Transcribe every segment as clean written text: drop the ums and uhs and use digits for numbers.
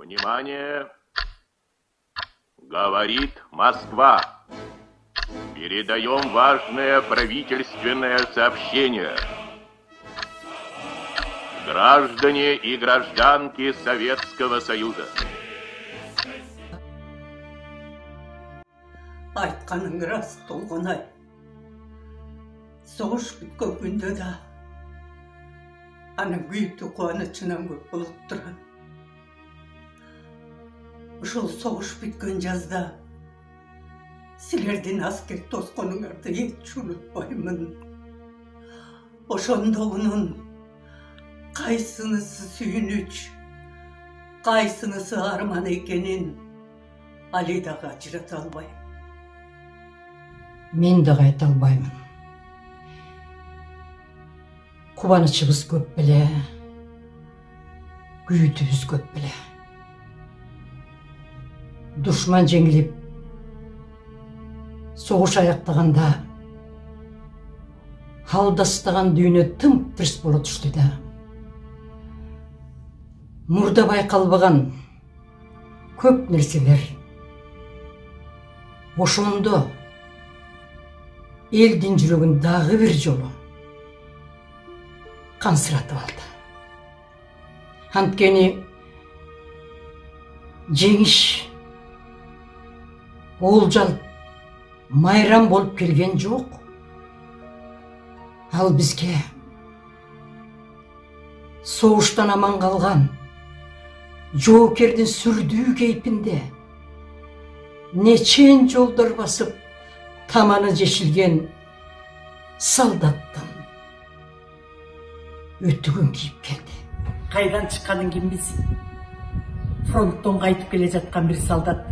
Внимание! Говорит Москва. Передаем важное правительственное сообщение. Граждане и гражданки Советского Союза. Айтқаның рас, Толғанай. Соғыш біткен күнде да аның күйті қуанышынан көп болып тұрған. Ошол соғыш біткен жазда силердин аскер тосконуңарды эч унутпаймын. Ошондогунун кайсынысы сүйүнүч, кайсынысы арман экенин али дагы ажырата албайм. Мен дагы айта албаймын. Кубанычыбыз көп беле, күйүтүбүз көп беле. Душман жеңилип, соғыш аяктаганда алдастаган дүйнө тым тырс боло түштү да. Мурда байкалбаган көп нерселер ошондо элдин жүрөгүн дагы бир жолу кансыратып алды. Анткени жеңиш олжал майрам болуп келген жок. Ал бизге соғыштан аман калган жоокердин сүрдүү кейпинде нечен жолдор басып таманы жешилген солдаттын өтүгүн кийип келди. Кайдан чыкканын ким билсин? Фронттон кайтып келе жаткан бир солдат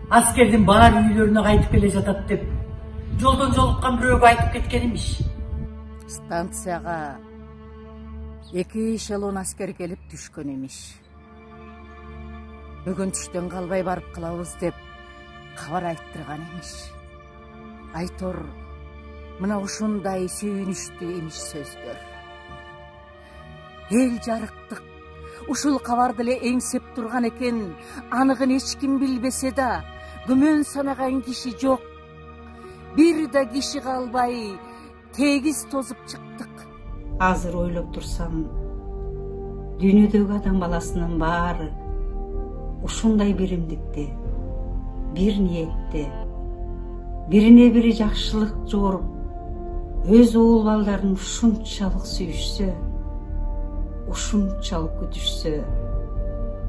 аскердин баары үйлөрүнө кайтып келе жатат деп жолдон жолуккан бирөөгө айтып кеткен имиш. Станцияга 2 эшелон аскер келип түшкөн имиш. Бүгүн түштөн калбай барып калабыз деп кабар айттырган имиш. Айтор мына ушундай сүйүнүчтүү имиш сөздөр. Эл жарыктык ушул кабарды эле эңсеп турган экен, аныгын эч ким билбесе да, күмөн санаган киши жок. Бир да киши калбай тегиз тозуп чыктык. Азыр ойлоп турсам, дүйнөдөгү адам баласынын баары ушундай биримдикте, бир ниетте, бирине бири жакшылык жооруп, өз уул балдарын ушунчалык сүйүшсө, ушунчалык күтүшсө,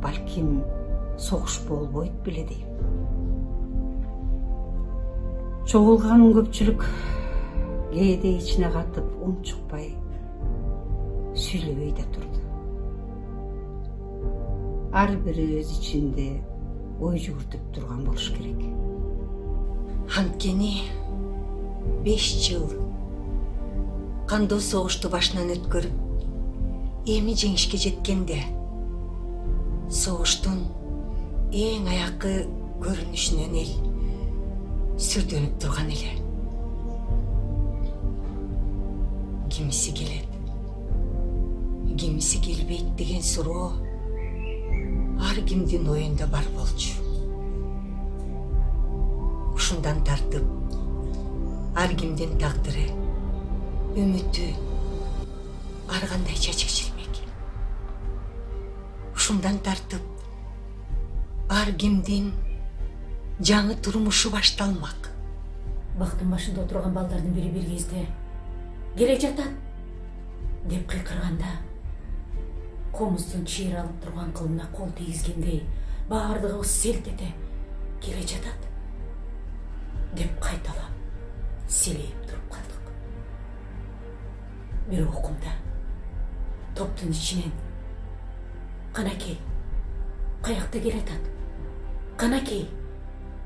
балким согуш болбойт беле дейм. Чогулган көпчүлүк кээде ичине катып унчукпай, сүйлөбөй да турду. Ар бири өз ичинде ой жүгүртүп турган болуш керек. Анткени 5 жыл кандуу согушту башынан өткөрүп, эми жеңишке жеткенде согуштун эң аякы көрүнүшүнөн эл сүрдөнүп турган эле. Кимиси келет, кимиси келбейт деген суроо ар кимдин оюнда бар болчу. Ушундан тартып, ар кимдин тагдыры, үмүтү ар кандай чачыкчырмек. Ушундан тартып, ар кимдин жаңы турмушу башталмак. Бактын башында отурган балдардын бири бир кезде келе жатат деп кыйкырганда, комуздун чыйралып турган кылына кол тийгизгендей баардыгыбыз селт эте келе жатат деп кайталап селейип туруп калдык. Бир окумда топтун ичинен канакей, каякта келатат, канакей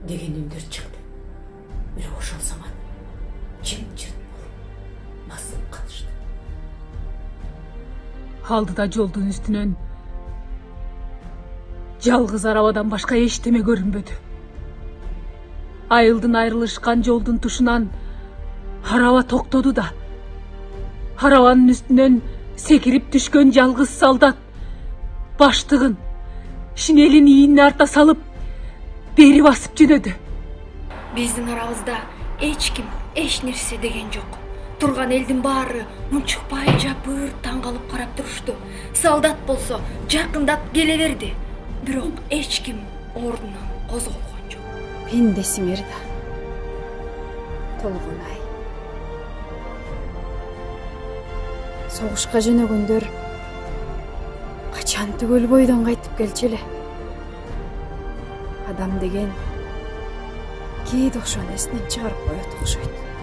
деген үндөр чыкты. Бирок ошол замат жымжырт болуп басып калышты. Алдыда жолдун үстүнөн жалгыз арабадан башка эчтеме көрүнбөдү. Айылдын айрылышкан жолдун тушунан араба токтоду да, арабанын үстүнөн секирип түшкөн жалгыз солдат баштыгын шинелин ийинин арта салып бери басып жөнөдү. Биздин арабызда эч ким эч нерсе деген жок. Турган элдин баары унчукпай жапыр таң калып карап турушту. Солдат болсо жакындап келе берди. Бирок эч ким ордунан козголгон жок. Пендесиңер да. Толгунай. Согушка жөнөгөндөр качан түгөл бойдон кайтып келчү эле. Адам деген кээде ошону эсинен чыгарып коет окшойт.